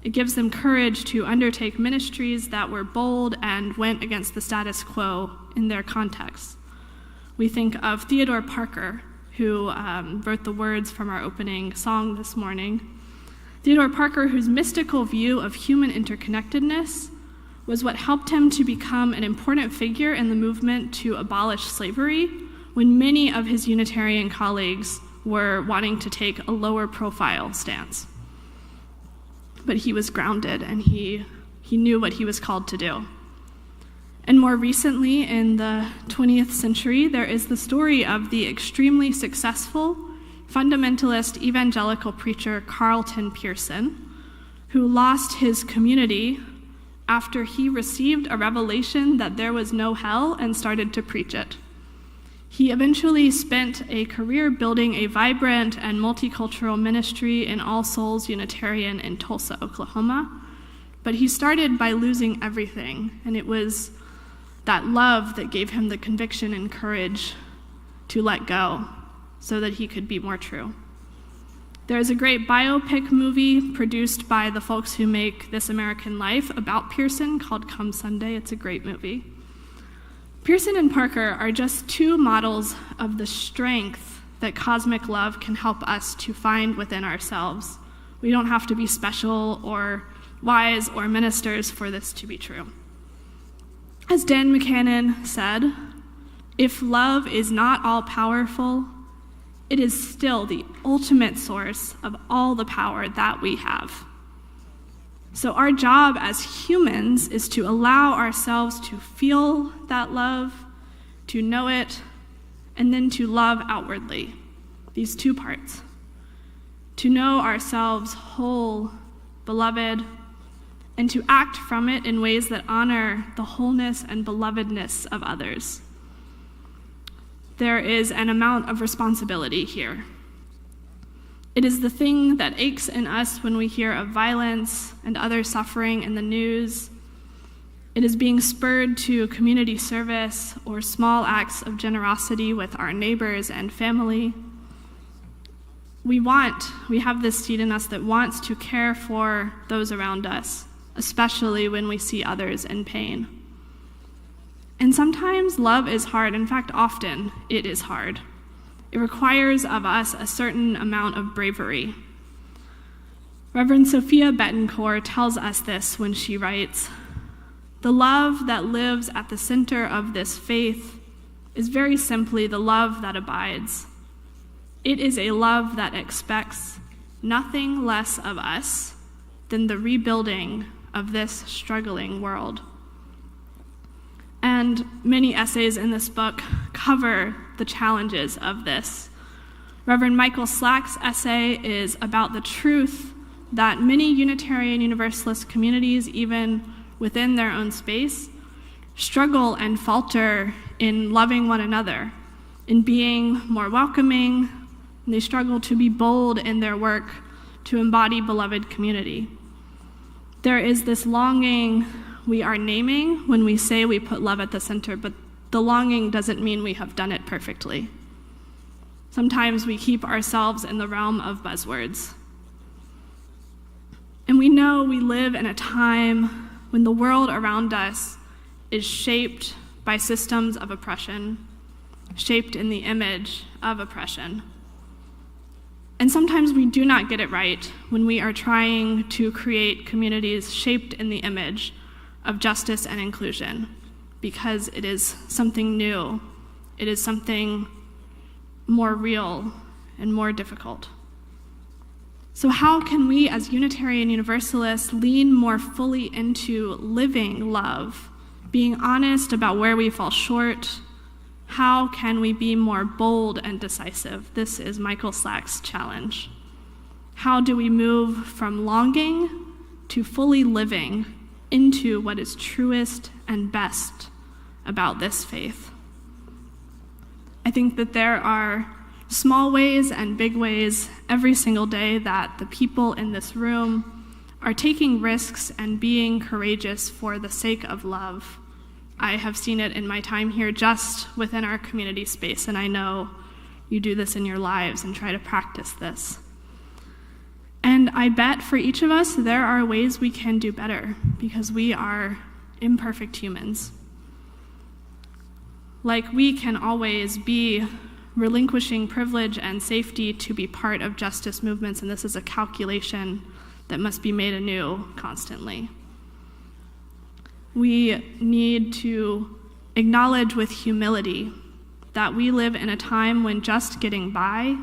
It gives them courage to undertake ministries that were bold and went against the status quo in their context. We think of Theodore Parker, who wrote the words from our opening song this morning. Theodore Parker, whose mystical view of human interconnectedness was what helped him to become an important figure in the movement to abolish slavery, when many of his Unitarian colleagues were wanting to take a lower profile stance. But he was grounded, and he knew what he was called to do. And more recently, in the 20th century, there is the story of the extremely successful fundamentalist evangelical preacher Carlton Pearson, who lost his community after he received a revelation that there was no hell and started to preach it. He eventually spent a career building a vibrant and multicultural ministry in All Souls Unitarian in Tulsa, Oklahoma. But he started by losing everything, and it was that love that gave him the conviction and courage to let go so that he could be more true. There is a great biopic movie produced by the folks who make This American Life about Pearson called Come Sunday. It's a great movie. Pearson and Parker are just two models of the strength that cosmic love can help us to find within ourselves. We don't have to be special or wise or ministers for this to be true. As Dan McCannon said, if love is not all-powerful, it is still the ultimate source of all the power that we have. So our job as humans is to allow ourselves to feel that love, to know it, and then to love outwardly, these two parts. To know ourselves whole, beloved, and to act from it in ways that honor the wholeness and belovedness of others. There is an amount of responsibility here. It is the thing that aches in us when we hear of violence and other suffering in the news. It is being spurred to community service or small acts of generosity with our neighbors and family. We have this seed in us that wants to care for those around us, especially when we see others in pain. And sometimes love is hard. In fact, often it is hard. It requires of us a certain amount of bravery. Reverend Sophia Bettencourt tells us this when she writes, "The love that lives at the center of this faith is very simply the love that abides. It is a love that expects nothing less of us than the rebuilding of this struggling world." And many essays in this book cover the challenges of this. Reverend Michael Slack's essay is about the truth that many Unitarian Universalist communities, even within their own space, struggle and falter in loving one another, in being more welcoming, and they struggle to be bold in their work to embody beloved community. There is this longing we are naming when we say we put love at the center, but the longing doesn't mean we have done it perfectly. Sometimes we keep ourselves in the realm of buzzwords. And we know we live in a time when the world around us is shaped by systems of oppression, shaped in the image of oppression. And sometimes we do not get it right when we are trying to create communities shaped in the image of justice and inclusion, because it is something new, it is something more real and more difficult. So how can we as Unitarian Universalists lean more fully into living love, being honest about where we fall short? How can we be more bold and decisive? This is Michael Slack's challenge. How do we move from longing to fully living into what is truest and best about this faith? I think that there are small ways and big ways every single day that the people in this room are taking risks and being courageous for the sake of love. I have seen it in my time here just within our community space, and I know you do this in your lives and try to practice this. And I bet for each of us, there are ways we can do better because we are imperfect humans. Like we can always be relinquishing privilege and safety to be part of justice movements, and this is a calculation that must be made anew constantly. We need to acknowledge with humility that we live in a time when just getting by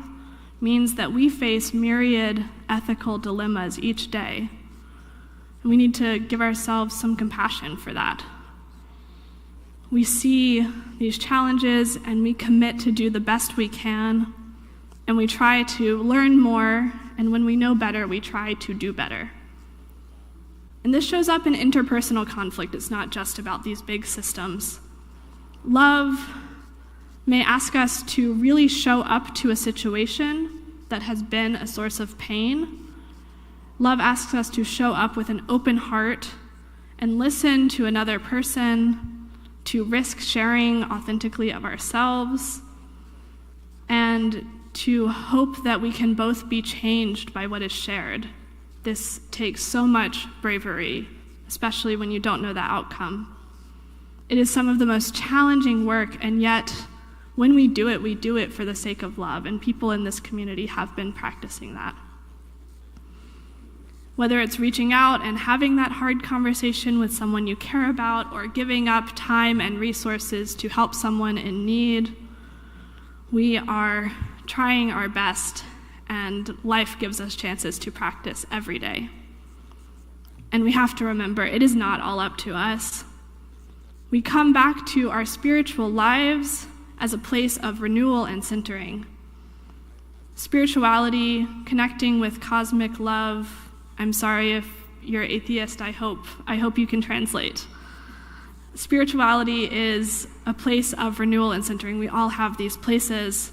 means that we face myriad ethical dilemmas each day. And we need to give ourselves some compassion for that. We see these challenges and we commit to do the best we can, and we try to learn more, and when we know better, we try to do better. And this shows up in interpersonal conflict. It's not just about these big systems. Love may ask us to really show up to a situation that has been a source of pain. Love asks us to show up with an open heart and listen to another person, to risk sharing authentically of ourselves, and to hope that we can both be changed by what is shared. This takes so much bravery, especially when you don't know the outcome. It is some of the most challenging work, and yet when we do it for the sake of love, and people in this community have been practicing that. Whether it's reaching out and having that hard conversation with someone you care about, or giving up time and resources to help someone in need, we are trying our best, and life gives us chances to practice every day. And we have to remember, it is not all up to us. We come back to our spiritual lives as a place of renewal and centering. Spirituality, connecting with cosmic love. I'm sorry if you're atheist, I hope you can translate. Spirituality is a place of renewal and centering. We all have these places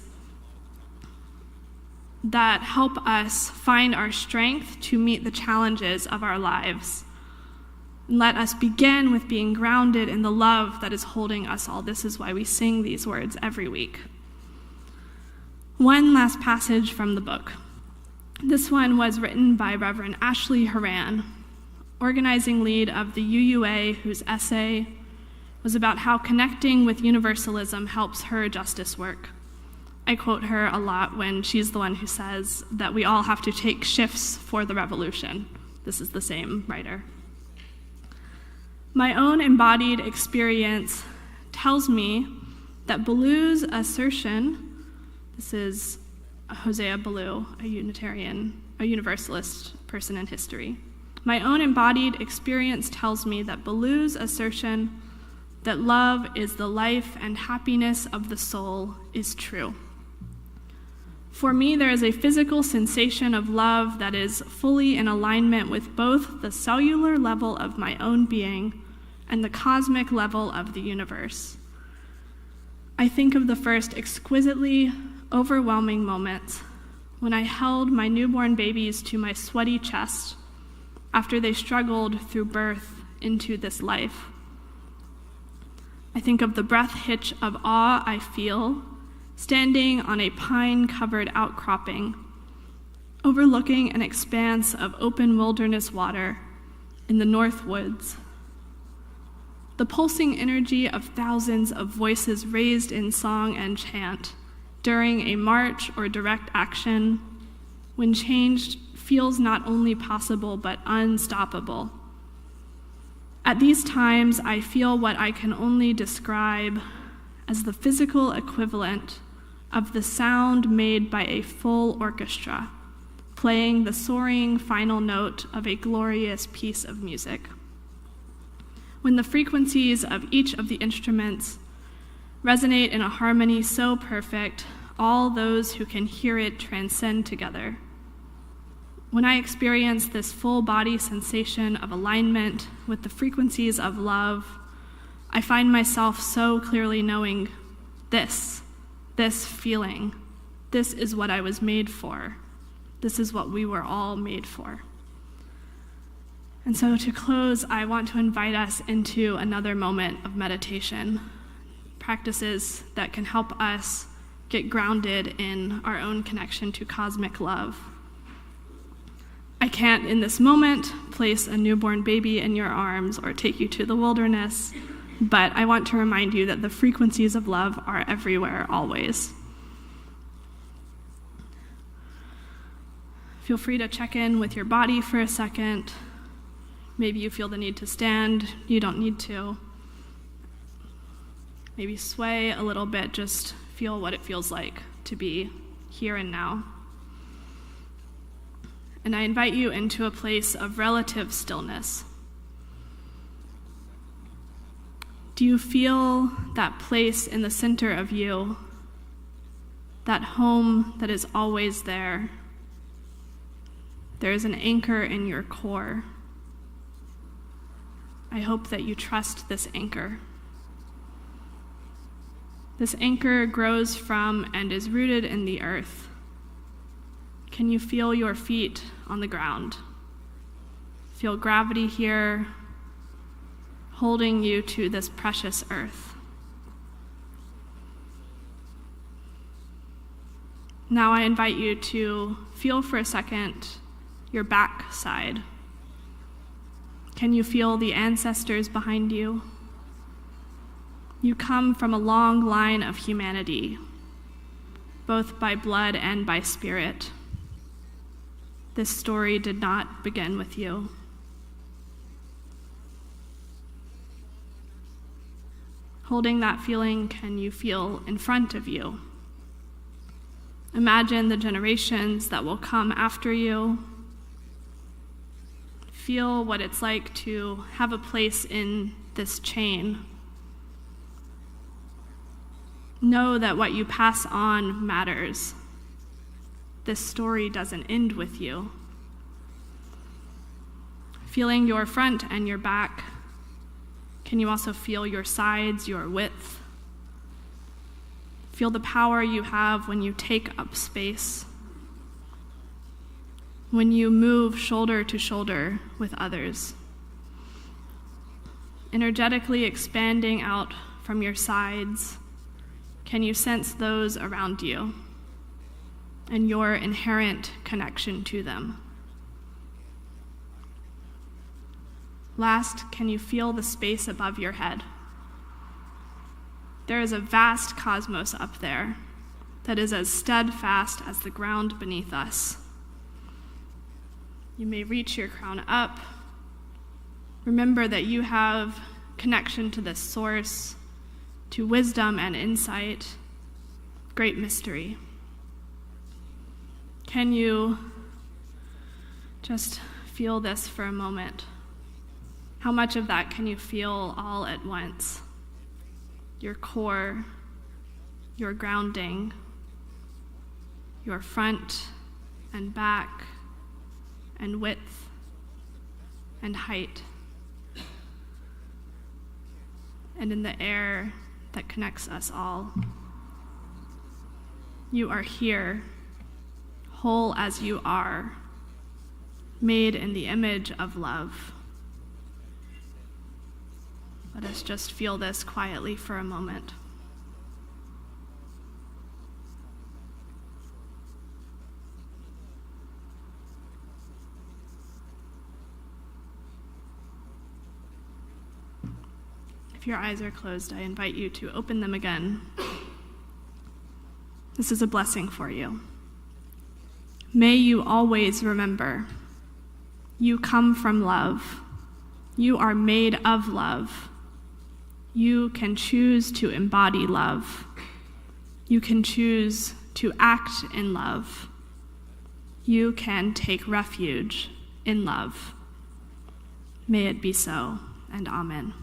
that help us find our strength to meet the challenges of our lives. And let us begin with being grounded in the love that is holding us all. This is why we sing these words every week. One last passage from the book. This one was written by Reverend Ashley Horan, organizing lead of the UUA, whose essay was about how connecting with Universalism helps her justice work. I quote her a lot when she's the one who says that we all have to take shifts for the revolution. This is the same writer. My own embodied experience tells me that Ballou's assertion, this is Hosea Ballou, a Universalist person in history. My own embodied experience tells me that Ballou's assertion that love is the life and happiness of the soul is true. For me, there is a physical sensation of love that is fully in alignment with both the cellular level of my own being and the cosmic level of the universe. I think of the first exquisitely overwhelming moments when I held my newborn babies to my sweaty chest after they struggled through birth into this life. I think of the breath hitch of awe I feel standing on a pine-covered outcropping, overlooking an expanse of open wilderness water in the North Woods. The pulsing energy of thousands of voices raised in song and chant during a march or direct action, when change feels not only possible but unstoppable. At these times, I feel what I can only describe as the physical equivalent of the sound made by a full orchestra, playing the soaring final note of a glorious piece of music. When the frequencies of each of the instruments resonate in a harmony so perfect, all those who can hear it transcend together. When I experience this full body sensation of alignment with the frequencies of love, I find myself so clearly knowing this feeling. This is what I was made for. This is what we were all made for. And so to close, I want to invite us into another moment of meditation, practices that can help us get grounded in our own connection to cosmic love. I can't, in this moment, place a newborn baby in your arms or take you to the wilderness, but I want to remind you that the frequencies of love are everywhere, always. Feel free to check in with your body for a second. Maybe you feel the need to stand. You don't need to. Maybe sway a little bit. Just feel what it feels like to be here and now. And I invite you into a place of relative stillness. Do you feel that place in the center of you, that home that is always there? There is an anchor in your core. I hope that you trust this anchor. This anchor grows from and is rooted in the earth. Can you feel your feet on the ground? Feel gravity here, holding you to this precious earth. Now I invite you to feel for a second your back side. Can you feel the ancestors behind you? You come from a long line of humanity, both by blood and by spirit. This story did not begin with you. Holding that feeling, can you feel in front of you? Imagine the generations that will come after you. Feel what it's like to have a place in this chain. Know that what you pass on matters. This story doesn't end with you. Feeling your front and your back, can you also feel your sides, your width? Feel the power you have when you take up space, when you move shoulder to shoulder with others. Energetically expanding out from your sides, can you sense those around you and your inherent connection to them? Last, can you feel the space above your head? There is a vast cosmos up there that is as steadfast as the ground beneath us. You may reach your crown up. Remember that you have connection to this source, to wisdom and insight, great mystery. Can you just feel this for a moment? How much of that can you feel all at once? Your core, your grounding, your front and back and width and height, and in the air that connects us all. You are here, whole as you are, made in the image of love. Let us just feel this quietly for a moment. If your eyes are closed, I invite you to open them again. This is a blessing for you. May you always remember, you come from love. You are made of love. You can choose to embody love. You can choose to act in love. You can take refuge in love. May it be so, and amen.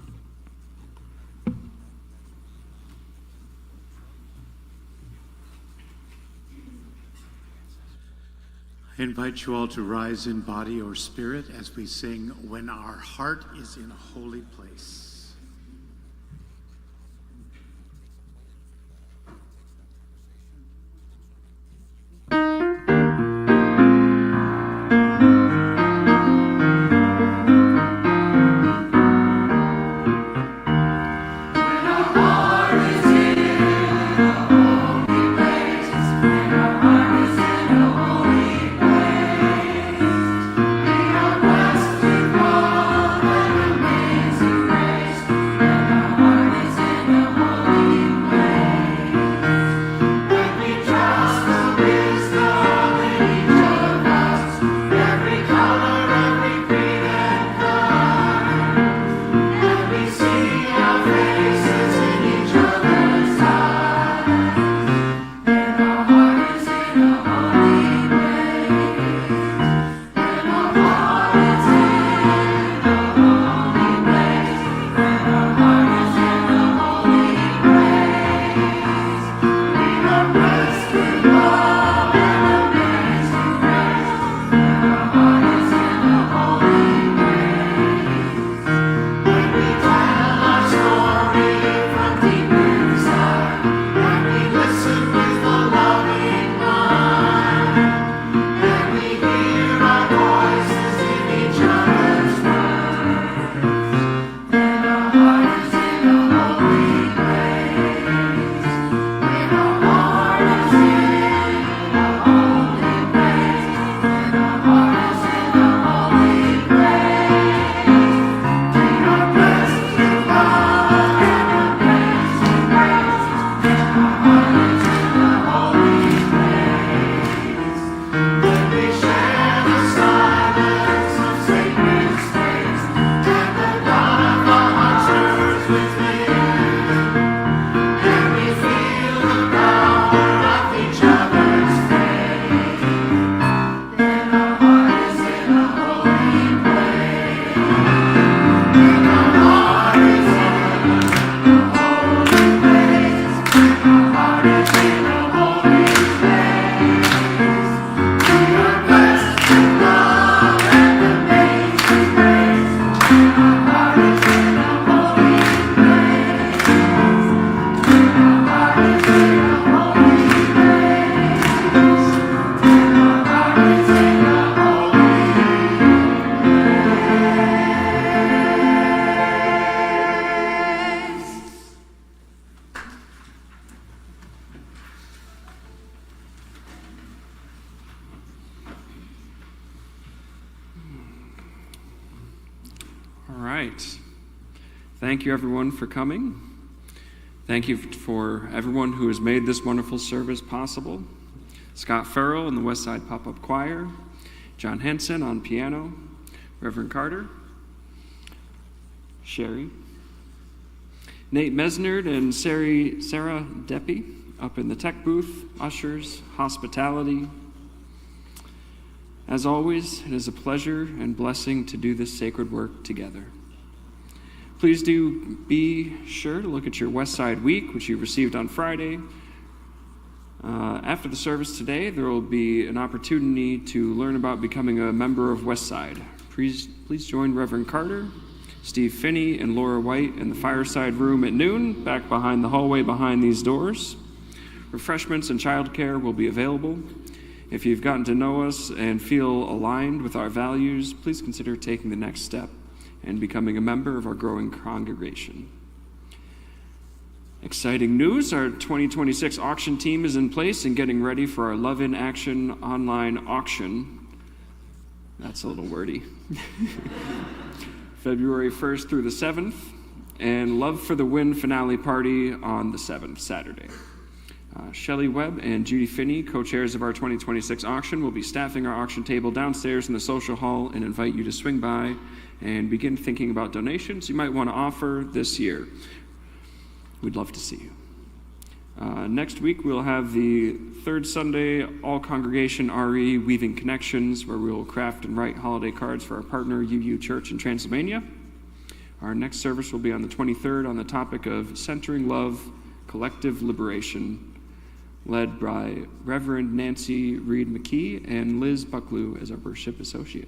I invite you all to rise in body or spirit as we sing "When Our Heart is in a Holy Place." When our heart is in a holy place. right. Thank you, everyone, for coming. Thank you for everyone who has made this wonderful service possible. Scott Farrell and the Westside Pop-Up Choir, John Henson on piano, Reverend Carter, Sherry, Nate Mesnard and Sarah Deppy up in the tech booth, ushers, hospitality. As always, it is a pleasure and blessing to do this sacred work together. Please do be sure to look at your Westside Week, which you received on Friday. After the service today, there will be an opportunity to learn about becoming a member of Westside. Please join Reverend Carter, Steve Finney, and Laura White in the fireside room at noon, back behind the hallway behind these doors. Refreshments and childcare will be available. If you've gotten to know us and feel aligned with our values, please consider taking the next step and becoming a member of our growing congregation. Exciting news, our 2026 auction team is in place and getting ready for our Love in Action online auction. That's a little wordy. February 1st through the 7th, and Love for the Win finale party on the 7th, Saturday. Shelley Webb and Judy Finney, co-chairs of our 2026 auction, will be staffing our auction table downstairs in the social hall and invite you to swing by and begin thinking about donations you might want to offer this year. We'd love to see you. Next week, we'll have the third Sunday all-congregation RE Weaving Connections, where we will craft and write holiday cards for our partner UU Church in Transylvania. Our next service will be on the 23rd on the topic of Centering Love, Collective Liberation, led by Reverend Nancy Reed McKee and Liz Bucklew as our worship associate.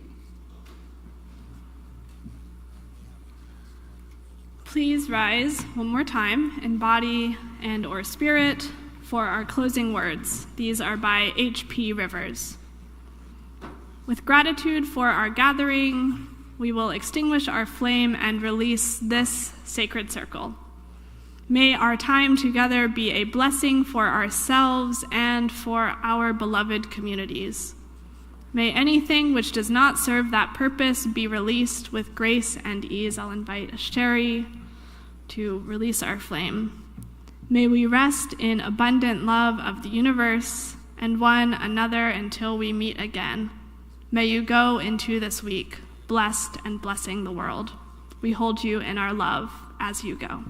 Please rise one more time in body and or spirit for our closing words. These are by H.P. Rivers. With gratitude for our gathering, we will extinguish our flame and release this sacred circle. May our time together be a blessing for ourselves and for our beloved communities. May anything which does not serve that purpose be released with grace and ease. I'll invite Sherry to release our flame. May we rest in abundant love of the universe and one another until we meet again. May you go into this week blessed and blessing the world. We hold you in our love as you go.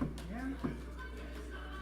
you.